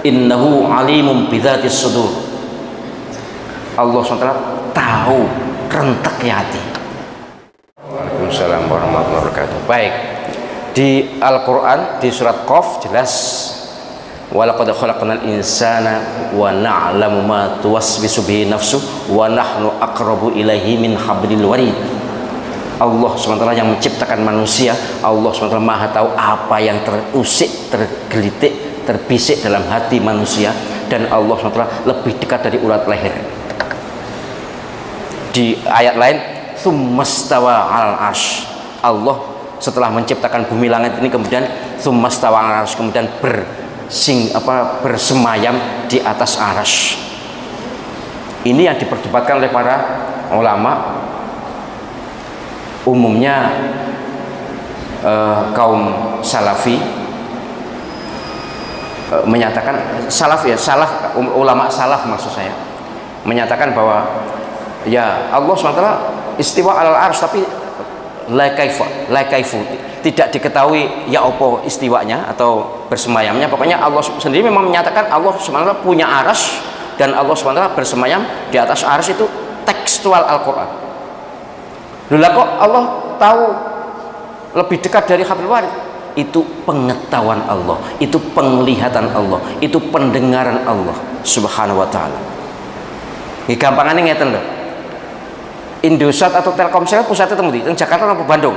Innahu alimum bidzatis sudur. Allah SWT tahu rentek hati. Waalaikumsalam warahmatullahi wabarakatuh. Baik, di Al-Quran di surat Qaf jelas, walaqad khalaqnal insana wa na'lamu ma tuwaswisu bihi nafsu wa nahnu aqrabu ilaihi min hablil warid. Allah SWT yang menciptakan manusia, Allah SWT maha tahu apa yang terusik, tergelitik, terbisik dalam hati manusia, dan Allah SWT lebih dekat dari urat leher. Di ayat lain, tsummastawa 'alal 'arsy. Allah setelah menciptakan bumi langit ini kemudian tsummastawa 'alal 'arsy, kemudian bersemayam di atas arsy. Ini yang diperdebatkan oleh para ulama. Umumnya kaum salafi menyatakan, ulama salaf maksud saya, menyatakan bahwa ya Allah SWT istiwa alal arsy, tapi la kaifu, tidak diketahui ya apa istiwanya atau bersemayamnya. Pokoknya Allah sendiri memang menyatakan Allah SWT punya arsy dan Allah SWT bersemayam di atas arsy. Itu tekstual Al-Quran. Lha kok Allah tahu lebih dekat dari hablul warid? Itu pengetahuan Allah, itu penglihatan Allah, itu pendengaran Allah Subhanahu wa taala. Iki gampangane ngeten lho. Indosat atau Telkomsel pusatnya temu di Jakarta atau Bandung?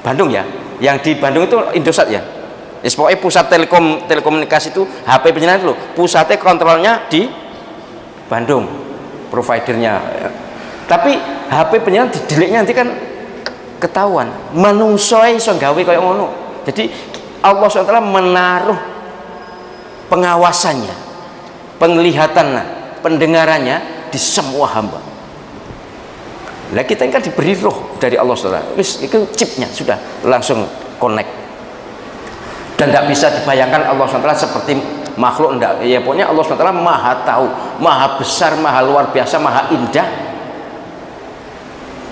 Bandung ya. Yang di Bandung itu Indosat ya. Pokoknya pusat telekomunikasi itu HP penyiaran itu loh. Pusatnya kontrolnya di Bandung, providernya. Tapi HP penyiaran dideliknya nanti kan ketahuan. Manungsa iso gawe kaya ngono. Jadi Allah SWT menaruh pengawasannya, penglihatannya, pendengarannya di semua hamba. Nah kita kan diberi roh dari Allah SWT. Wis itu chipnya sudah langsung connect. Dan tidak bisa dibayangkan Allah SWT seperti makhluk, enggak. Ya pokoknya Allah SWT maha tahu, maha besar, maha luar biasa, maha indah.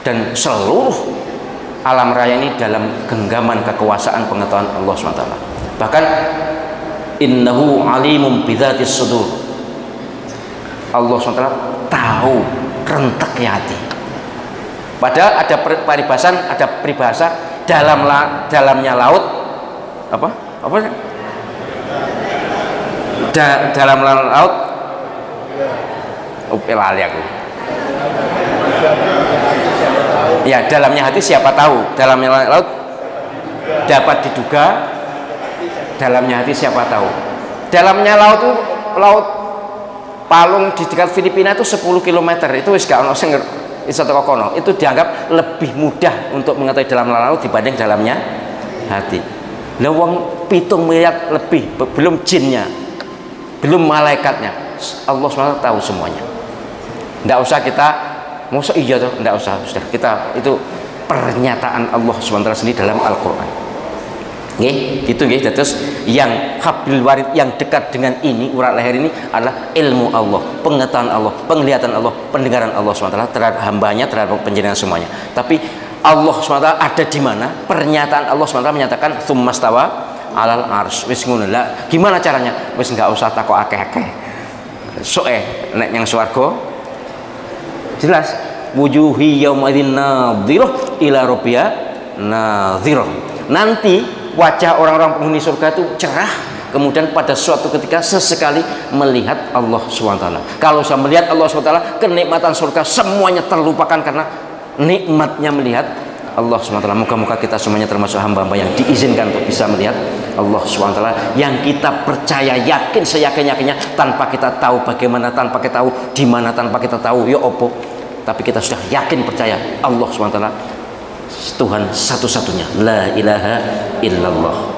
Dan seluruh alam raya ini dalam genggaman kekuasaan pengetahuan Allah SWT. Bahkan innahu alimum bidzatis sudur. Allah SWT tahu rentek hati. Padahal ada peribahasa dalamnya laut apa dalam laut lali aku. Ya, dalamnya hati siapa tahu, dalamnya laut dapat diduga, dalamnya hati siapa tahu. Dalamnya laut itu laut Palung di dekat Filipina itu 10 km, itu wis gak ono sing iso teko kono. Itu dianggap lebih mudah untuk mengetahui dalam laut dibanding dalamnya hati. Lah wong 7 miliar lebih, belum jinnya, belum malaikatnya. Allah SWT tahu semuanya. Nggak usah kita masa iya tuh, enggak usah, sudah kita itu pernyataan Allah SWT sendiri dalam Al-Quran. Nggih, gitu nggih. Terus yang hablul warid, yang dekat dengan ini urat leher ini adalah ilmu Allah, pengetahuan Allah, penglihatan Allah, pendengaran Allah SWT terhadap hambanya, terhadap penjenengan semuanya. Tapi Allah SWT ada di mana? Pernyataan Allah SWT menyatakan tsummastawa 'alal arsy. Wis ngono lah. Gimana caranya? Wis enggak usah takok akeh-akeh. Soe nek yang swarga jelas, wujuhi yaumadzin nadhirah ila rabbiha nadhirah. Nanti wajah orang-orang penghuni surga itu cerah, kemudian pada suatu ketika sesekali melihat Allah SWT. Kalau saya melihat Allah SWT, kenikmatan surga semuanya terlupakan karena nikmatnya melihat Allah SWT. Moga-moga kita semuanya termasuk hamba-hamba yang diizinkan untuk bisa melihat Allah SWT, yang kita percaya, yakin, seyakin-yakinnya, tanpa kita tahu bagaimana, tanpa kita tahu di mana, tanpa kita tahu ya opo, tapi kita sudah yakin percaya Allah SWT Tuhan satu-satunya, la ilaha illallah.